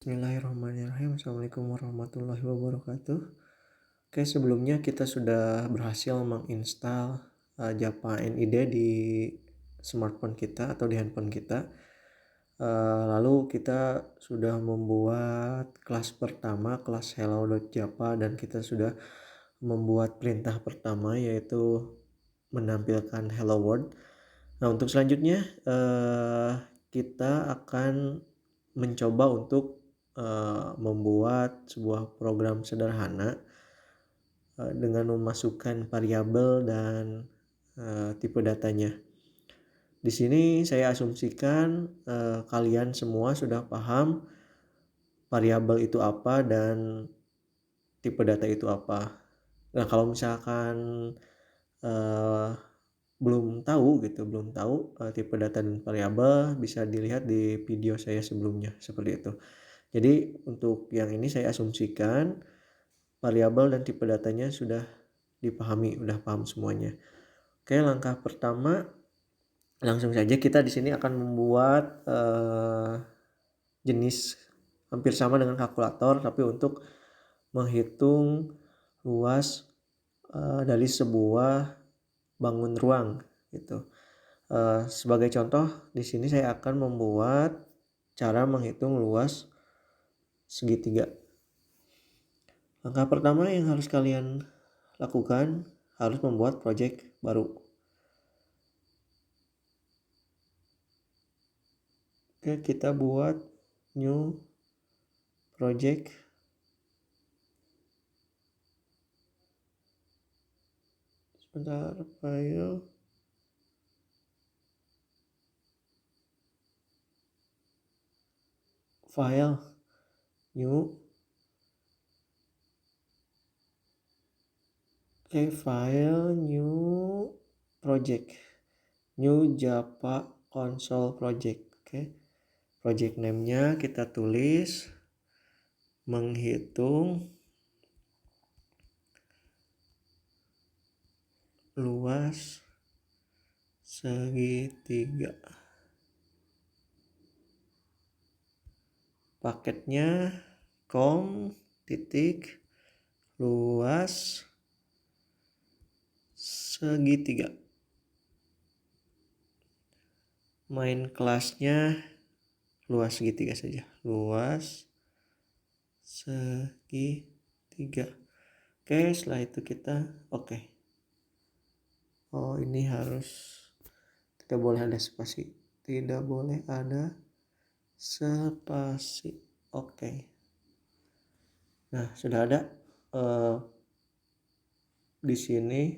Bismillahirrahmanirrahim. Assalamualaikum warahmatullahi wabarakatuh. Oke, sebelumnya kita sudah berhasil menginstal Java NID di smartphone kita atau di handphone kita. Lalu kita sudah membuat kelas pertama, kelas hello.java, dan kita sudah membuat perintah pertama yaitu menampilkan hello world. Nah, untuk selanjutnya kita akan mencoba untuk membuat sebuah program sederhana dengan memasukkan variabel dan tipe datanya. Di sini saya asumsikan kalian semua sudah paham variabel itu apa dan tipe data itu apa. Nah, kalau misalkan belum tahu tipe data dan variabel, bisa dilihat di video saya sebelumnya seperti itu. Jadi untuk yang ini saya asumsikan variabel dan tipe datanya sudah dipahami, udah paham semuanya. Oke, langkah pertama langsung saja kita di sini akan membuat jenis hampir sama dengan kalkulator, tapi untuk menghitung luas dari sebuah bangun ruang gitu. Sebagai contoh, di sini saya akan membuat cara menghitung luas segitiga. Langkah pertama yang harus kalian lakukan harus membuat project baru. Oke, kita buat new project. Sebentar, file new. Oke, file new project, new Java console project. Oke, project name-nya kita tulis menghitung luas segitiga. Paketnya luas segitiga. Main kelasnya luas segitiga saja. Luas segitiga. Oke, setelah itu kita oke. Oh, ini harus tidak boleh ada spasi. Tidak boleh ada spasi. Oke. Nah, sudah ada di sini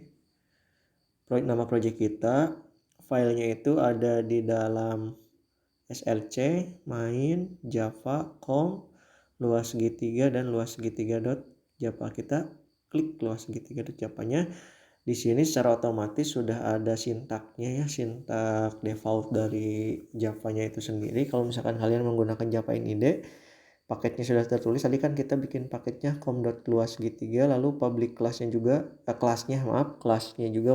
nama project kita. Filenya itu ada di dalam slc main java luas segitiga dan luas segitiga.java. Kita klik luas segitiga.java-nya. Di sini secara otomatis sudah ada sintaknya ya, sintak default dari Java-nya itu sendiri. Kalau misalkan kalian menggunakan Java NID, paketnya sudah tertulis. Tadi kan kita bikin paketnya com.luas segitiga, lalu public kelasnya juga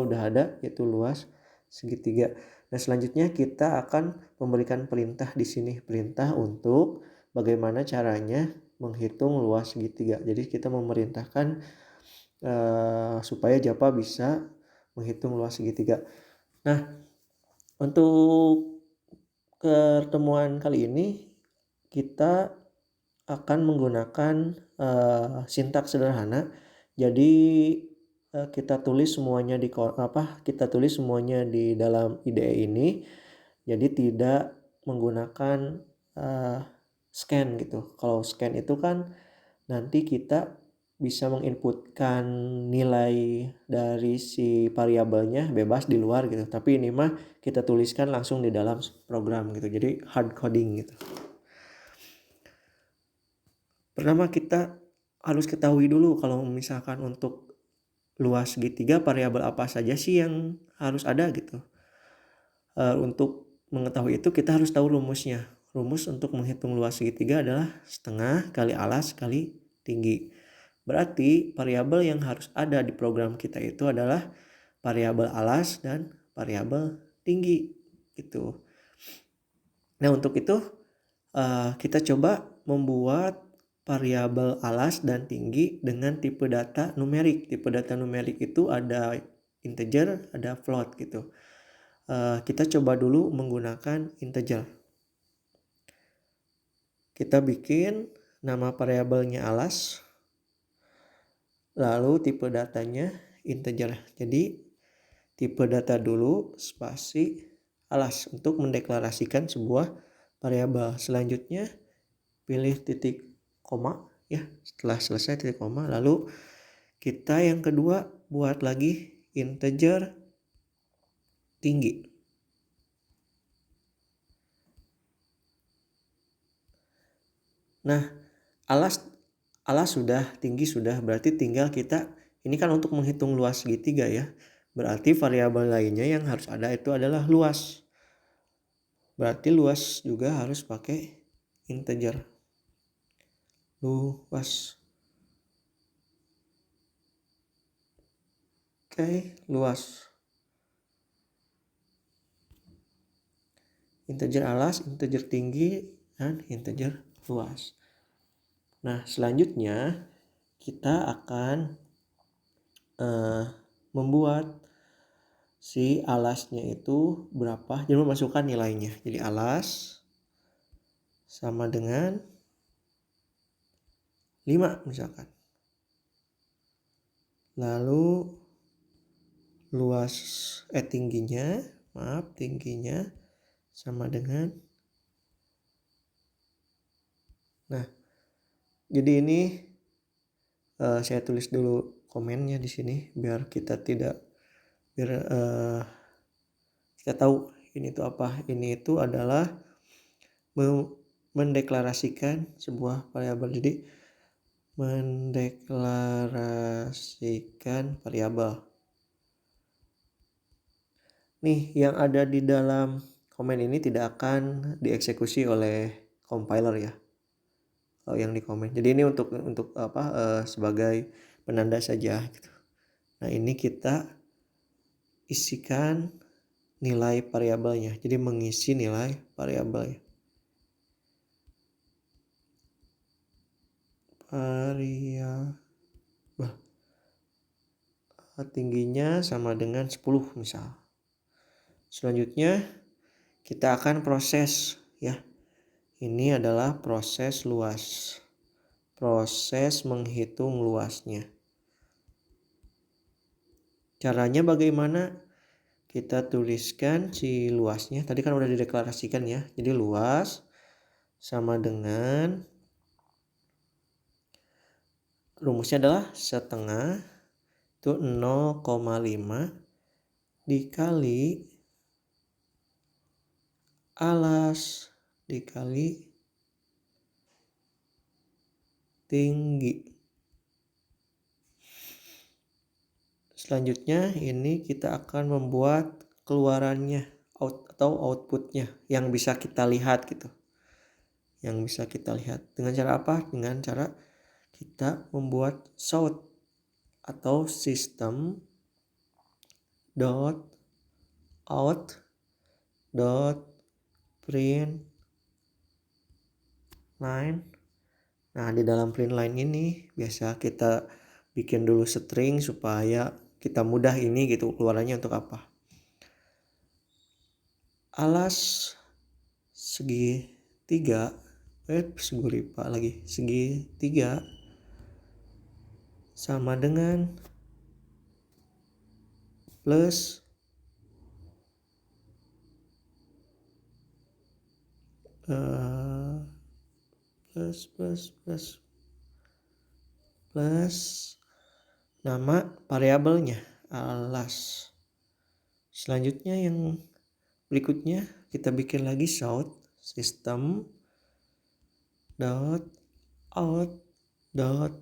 udah ada, yaitu luas segitiga. Nah, selanjutnya kita akan memberikan perintah di sini, perintah untuk bagaimana caranya menghitung luas segitiga. Jadi kita memerintahkan supaya Java bisa menghitung luas segitiga. Nah, untuk pertemuan kali ini kita akan menggunakan sintaks sederhana. Jadi kita tulis semuanya di dalam IDE ini. Jadi tidak menggunakan scan gitu. Kalau scan itu kan nanti kita bisa menginputkan nilai dari si variabelnya bebas di luar gitu. Tapi ini mah kita tuliskan langsung di dalam program gitu. Jadi hard coding gitu. Pertama kita harus ketahui dulu kalau misalkan untuk luas segitiga variabel apa saja sih yang harus ada gitu. Untuk mengetahui itu kita harus tahu rumusnya. Rumus untuk menghitung luas segitiga adalah setengah kali alas kali tinggi. Berarti variabel yang harus ada di program kita itu adalah variabel alas dan variabel tinggi gitu. Nah, untuk itu kita coba membuat variabel alas dan tinggi dengan tipe data numerik. Tipe data numerik itu ada integer, ada float gitu. Kita coba dulu menggunakan integer. Kita bikin nama variabelnya alas, lalu tipe datanya integer. Jadi tipe data dulu spasi alas untuk mendeklarasikan sebuah variabel. Selanjutnya pilih titik koma ya. Setelah selesai titik koma, lalu kita yang kedua buat lagi integer tinggi. Nah, alas sudah, tinggi sudah, berarti tinggal kita, ini kan untuk menghitung luas segitiga ya. Berarti variabel lainnya yang harus ada itu adalah luas. Berarti luas juga harus pakai integer. Luas. Oke, luas. Integer alas, integer tinggi, dan integer luas. Nah, selanjutnya kita akan membuat si alasnya itu berapa. Jadi memasukkan nilainya. Jadi alas sama dengan 5 misalkan. Lalu luas tingginya sama dengan, nah jadi ini saya tulis dulu komennya di sini biar kita tahu ini itu apa. Ini itu adalah mendeklarasikan sebuah variabel. Jadi mendeklarasikan variabel. Nih, yang ada di dalam komen ini tidak akan dieksekusi oleh compiler ya. Kalau yang di komen. Jadi ini untuk sebagai penanda saja gitu. Nah, ini kita isikan nilai variabelnya. Jadi mengisi nilai variabelnya. Variabel tingginya sama dengan 10 misal. Selanjutnya kita akan proses ya. Ini adalah proses luas. Proses menghitung luasnya. Caranya bagaimana? Kita tuliskan si luasnya. Tadi kan udah dideklarasikan ya. Jadi luas sama dengan, rumusnya adalah setengah itu 0,5 dikali alas dikali tinggi. Selanjutnya ini kita akan membuat keluarannya atau outputnya yang bisa kita lihat gitu. Yang bisa kita lihat. Dengan cara apa? Dengan cara kita membuat sort atau system dot out dot print line. Nah, di dalam print line ini biasa kita bikin dulu string supaya kita mudah ini gitu keluarannya untuk apa. Alas segitiga segitiga sama dengan plus plus nama variabelnya alas. Selanjutnya yang berikutnya kita bikin lagi sort system dot out dot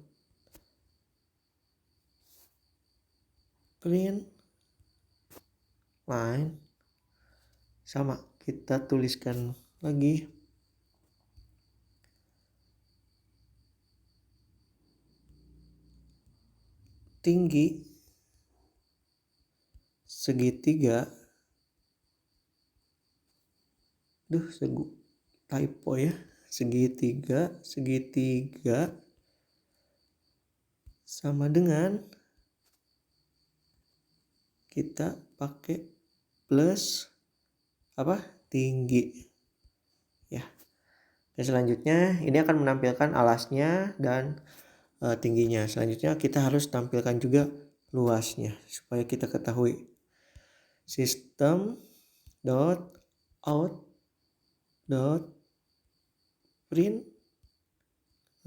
print line, sama kita tuliskan lagi tinggi segitiga, typo ya, segitiga sama dengan kita pakai plus tinggi ya. Dan selanjutnya ini akan menampilkan alasnya dan tingginya. Selanjutnya kita harus tampilkan juga luasnya supaya kita ketahui. System dot out dot print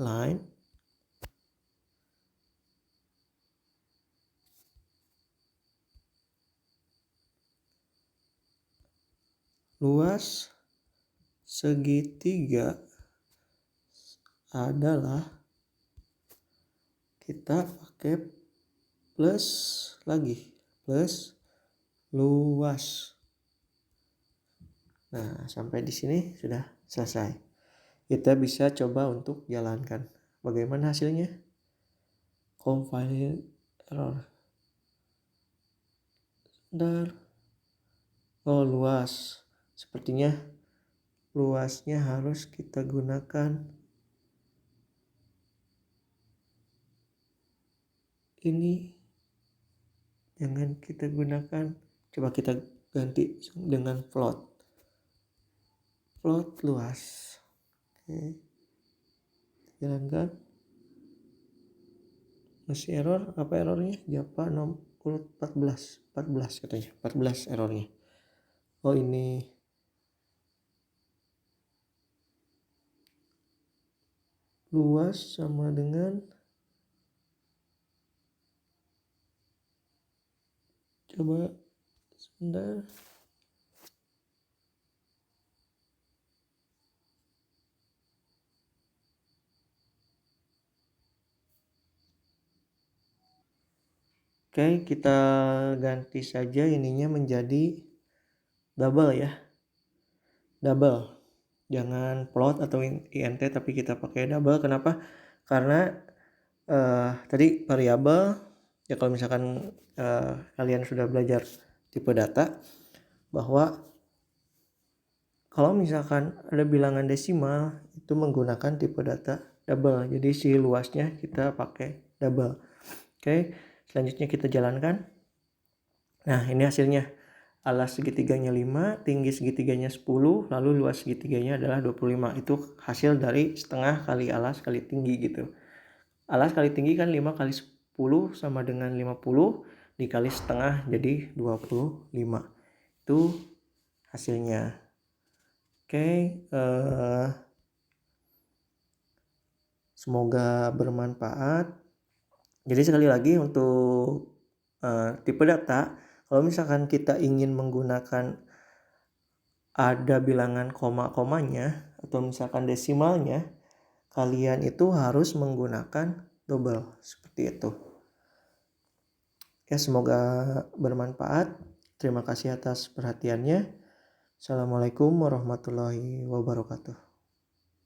line luas segitiga adalah kita pakai plus luas. Nah, sampai di sini sudah selesai. Kita bisa coba untuk jalankan. Bagaimana hasilnya? Compile error. Luas. Sepertinya luasnya harus kita gunakan ini. Jangan kita gunakan, coba kita ganti dengan float luas. Oke, jalankan. Masih error. Apa errornya? Java 14 katanya, 14 errornya. Oh, ini luas sama dengan, coba sebentar. Oke, kita ganti saja ininya menjadi double ya. Double. Jangan plot atau int tapi kita pakai double. Kenapa? Karena tadi variabel ya, kalau misalkan kalian sudah belajar tipe data, bahwa kalau misalkan ada bilangan desimal itu menggunakan tipe data double. Jadi si luasnya kita pakai double. Oke, selanjutnya kita jalankan. Nah, ini hasilnya. Alas segitiganya 5, tinggi segitiganya 10, lalu luas segitiganya adalah 25. Itu hasil dari setengah kali alas kali tinggi gitu. Alas kali tinggi kan 5 kali 10 sama dengan 50, dikali setengah jadi 25. Itu hasilnya. Oke, semoga bermanfaat. Jadi sekali lagi untuk tipe data, kalau misalkan kita ingin menggunakan ada bilangan koma-komanya atau misalkan desimalnya, kalian itu harus menggunakan double seperti itu. Ya, semoga bermanfaat. Terima kasih atas perhatiannya. Assalamualaikum warahmatullahi wabarakatuh.